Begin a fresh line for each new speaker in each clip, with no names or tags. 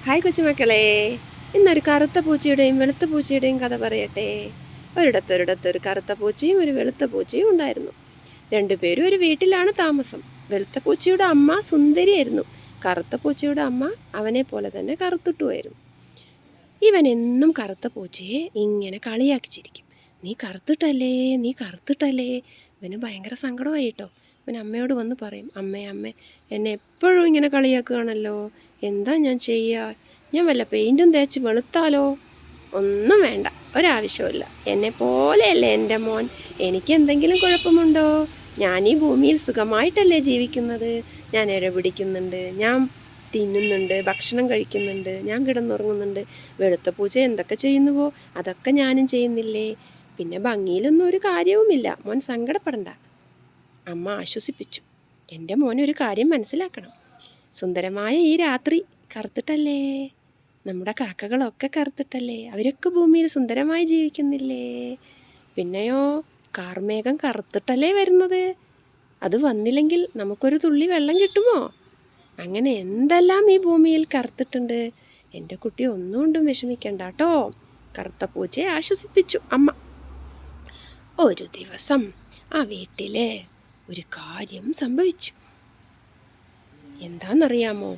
Hi കൊച്ചുമക്കളെ, ഇന്നൊരു കറുത്ത പൂച്ചയുടെയും വെളുത്ത പൂച്ചയുടെയും കഥ പറയട്ടെ. ഒരിടത്തൊരിടത്ത് ഒരു കറുത്ത പൂച്ചയും ഒരു വെളുത്ത പൂച്ചയും ഉണ്ടായിരുന്നു. രണ്ടുപേരും ഒരു വീട്ടിലാണ് താമസം. വെളുത്ത പൂച്ചയുടെ അമ്മ സുന്ദരിയായിരുന്നു. കറുത്ത പൂച്ചയുടെ അമ്മ അവനെ പോലെ തന്നെ കറുത്തിട്ടുമായിരുന്നു. ഇവൻ എന്നും കറുത്ത പൂച്ചയെ ഇങ്ങനെ കളിയാക്കിച്ചിരിക്കും. നീ കറുത്തിട്ടല്ലേ, നീ കറുത്തിട്ടല്ലേ. ഇവന് ഭയങ്കര സങ്കടമായി കേട്ടോ. ഇവൻ അമ്മയോട് വന്ന് പറയും, അമ്മേ എന്നെ എപ്പോഴും ഇങ്ങനെ കളിയാക്കുകയാണല്ലോ, എന്താ ഞാൻ ചെയ്യുക? ഞാൻ വല്ല പെയിൻറ്റും തേച്ച് വെളുത്താലോ? ഒന്നും വേണ്ട, ഒരാവശ്യമില്ല. എന്നെ പോലെയല്ലേ എൻ്റെ മോൻ. എനിക്ക് എന്തെങ്കിലും കുഴപ്പമുണ്ടോ? ഞാൻ ഈ ഭൂമിയിൽ സുഖമായിട്ടല്ലേ ജീവിക്കുന്നത്. ഞാൻ ഇര പിടിക്കുന്നുണ്ട്, ഞാൻ തിന്നുന്നുണ്ട്, ഭക്ഷണം കഴിക്കുന്നുണ്ട്, ഞാൻ കിടന്നുറങ്ങുന്നുണ്ട്. വെളുത്ത പൂച്ച എന്തൊക്കെ ചെയ്യുന്നുവോ അതൊക്കെ ഞാനും ചെയ്യുന്നില്ലേ? പിന്നെ ഭംഗിയിലൊന്നും ഒരു കാര്യവുമില്ല. മോൻ സങ്കടപ്പെടണ്ട. അമ്മ ആശ്വസിപ്പിച്ചു. എൻ്റെ മോനൊരു കാര്യം മനസ്സിലാക്കണം. സുന്ദരമായ ഈ രാത്രി കറുത്തിട്ടല്ലേ? നമ്മുടെ കാക്കകളൊക്കെ കറുത്തിട്ടല്ലേ? അവരൊക്കെ ഭൂമിയിൽ സുന്ദരമായി ജീവിക്കുന്നില്ലേ? പിന്നെയോ കാർമേഘം കറുത്തിട്ടല്ലേ വരുന്നത്? അത് വന്നില്ലെങ്കിൽ നമുക്കൊരു തുള്ളി വെള്ളം കിട്ടുമോ? അങ്ങനെ എന്തെല്ലാം ഈ ഭൂമിയിൽ കറുത്തിട്ടുണ്ട്. എൻ്റെ കുട്ടി ഒന്നുകൊണ്ടും വിഷമിക്കണ്ട കേട്ടോ. കറുത്ത പൂച്ചയെ ആശ്വസിപ്പിച്ചു അമ്മ. ഒരു ദിവസം ആ വീട്ടിലെ ഒരു കാര്യം സംഭവിച്ചു. എന്താണെന്നറിയാമോ?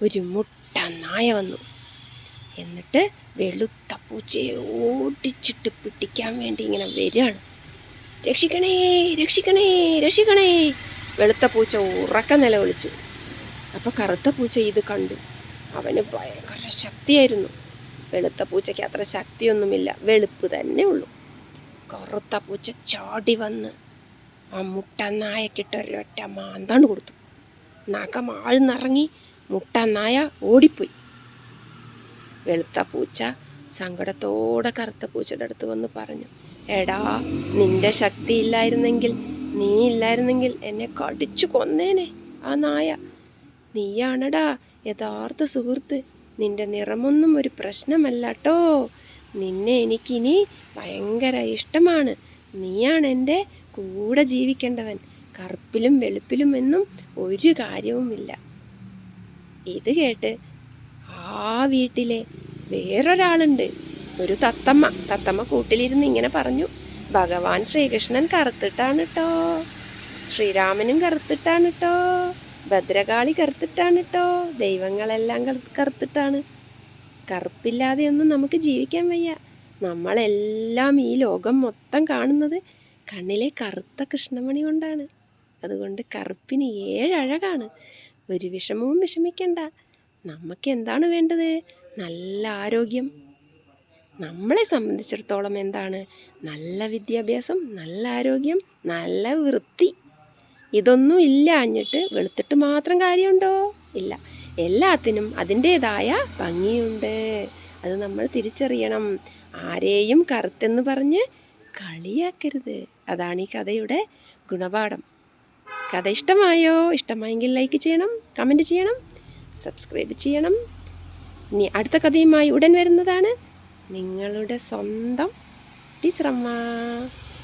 ഒരു മുട്ട നായ വന്നു. എന്നിട്ട് വെളുത്ത പൂച്ചയെ ഓടിച്ചിട്ട് പിടിക്കാൻ വേണ്ടി ഇങ്ങനെ വരികയാണ്. രക്ഷിക്കണേ, രക്ഷിക്കണേ, രക്ഷിക്കണേ! വെളുത്ത പൂച്ച ഉറക്ക നിലവിളിച്ചു. അപ്പോൾ കറുത്ത പൂച്ച ഇത് കണ്ടു. അവന് ഭയങ്കര ശക്തിയായിരുന്നു. വെളുത്ത പൂച്ചയ്ക്ക് അത്ര ശക്തിയൊന്നുമില്ല, വെളുപ്പ് തന്നെ ഉള്ളൂ. കറുത്ത പൂച്ച ചാടി വന്ന് ആ മുട്ട നായക്കിട്ട് ഒരൊറ്റ മാന്താണ്ട് കൊടുത്തു. നഖം ആഴ്ന്നിറങ്ങി മുട്ട നായ ഓടിപ്പോയി. വെളുത്ത പൂച്ച സങ്കടത്തോടെ കറുത്ത പൂച്ചയുടെ അടുത്ത് വന്ന് പറഞ്ഞു, എടാ, നിന്റെ ശക്തി ഇല്ലായിരുന്നെങ്കിൽ, നീ ഇല്ലായിരുന്നെങ്കിൽ എന്നെ കടിച്ചു കൊന്നേനെ ആ നായ. നീയാണടാ യഥാർത്ഥ സുഹൃത്ത്. നിന്റെ നിറമൊന്നും ഒരു പ്രശ്നമല്ല കേട്ടോ. നിന്നെ എനിക്കിനി ഭയങ്കര ഇഷ്ടമാണ്. നീയാണ് എൻ്റെ കൂടെ ജീവിക്കേണ്ടവൻ. കറുപ്പിലും വെളുപ്പിലും എന്നും ഒരു കാര്യവുമില്ല. ഇത് കേട്ട് ആ വീട്ടിലെ വേറൊരാളുണ്ട്, ഒരു തത്തമ്മ കൂട്ടിലിരുന്ന് ഇങ്ങനെ പറഞ്ഞു, ഭഗവാൻ ശ്രീകൃഷ്ണൻ കറുത്തിട്ടാണ് കേട്ടോ, ശ്രീരാമനും കറുത്തിട്ടാണ് കേട്ടോ, ഭദ്രകാളി കറുത്തിട്ടാണ് കേട്ടോ, ദൈവങ്ങളെല്ലാം കറുത്തിട്ടാണ്. കറുപ്പില്ലാതെയൊന്നും നമുക്ക് ജീവിക്കാൻ വയ്യ. നമ്മളെല്ലാം ഈ ലോകം മൊത്തം കാണുന്നത് കണ്ണിലെ കറുത്ത കൃഷ്ണമണി കൊണ്ടാണ്. അതുകൊണ്ട് കറുപ്പിന് 7 അഴകാണ്. ഒരു വിഷമവും വിഷമിക്കണ്ട. നമുക്ക് എന്താണ് വേണ്ടത്? നല്ല ആരോഗ്യം. നമ്മളെ സംബന്ധിച്ചിടത്തോളം എന്താണ്? നല്ല വിദ്യാഭ്യാസം, നല്ല ആരോഗ്യം, നല്ല വൃത്തി. ഇതൊന്നും ഇല്ലാഞ്ഞിട്ട് വെളുത്തിട്ട് മാത്രം കാര്യമുണ്ടോ? ഇല്ല. എല്ലാത്തിനും അതിൻ്റേതായ ഭംഗിയുണ്ട്. അത് നമ്മൾ തിരിച്ചറിയണം. ആരെയും കറുത്തെന്ന് പറഞ്ഞ് കളിയാക്കരുത്. അതാണ് ഈ കഥയുടെ ഗുണപാഠം. കഥ ഇഷ്ടമായോ? ഇഷ്ടമായെങ്കിൽ ലൈക്ക് ചെയ്യണം, കമൻറ്റ് ചെയ്യണം, സബ്സ്ക്രൈബ് ചെയ്യണം. ഇനി അടുത്ത കഥയുമായി ഉടൻ വരുന്നതാണ്. നിങ്ങളുടെ സ്വന്തം ടീച്ചറമ്മ.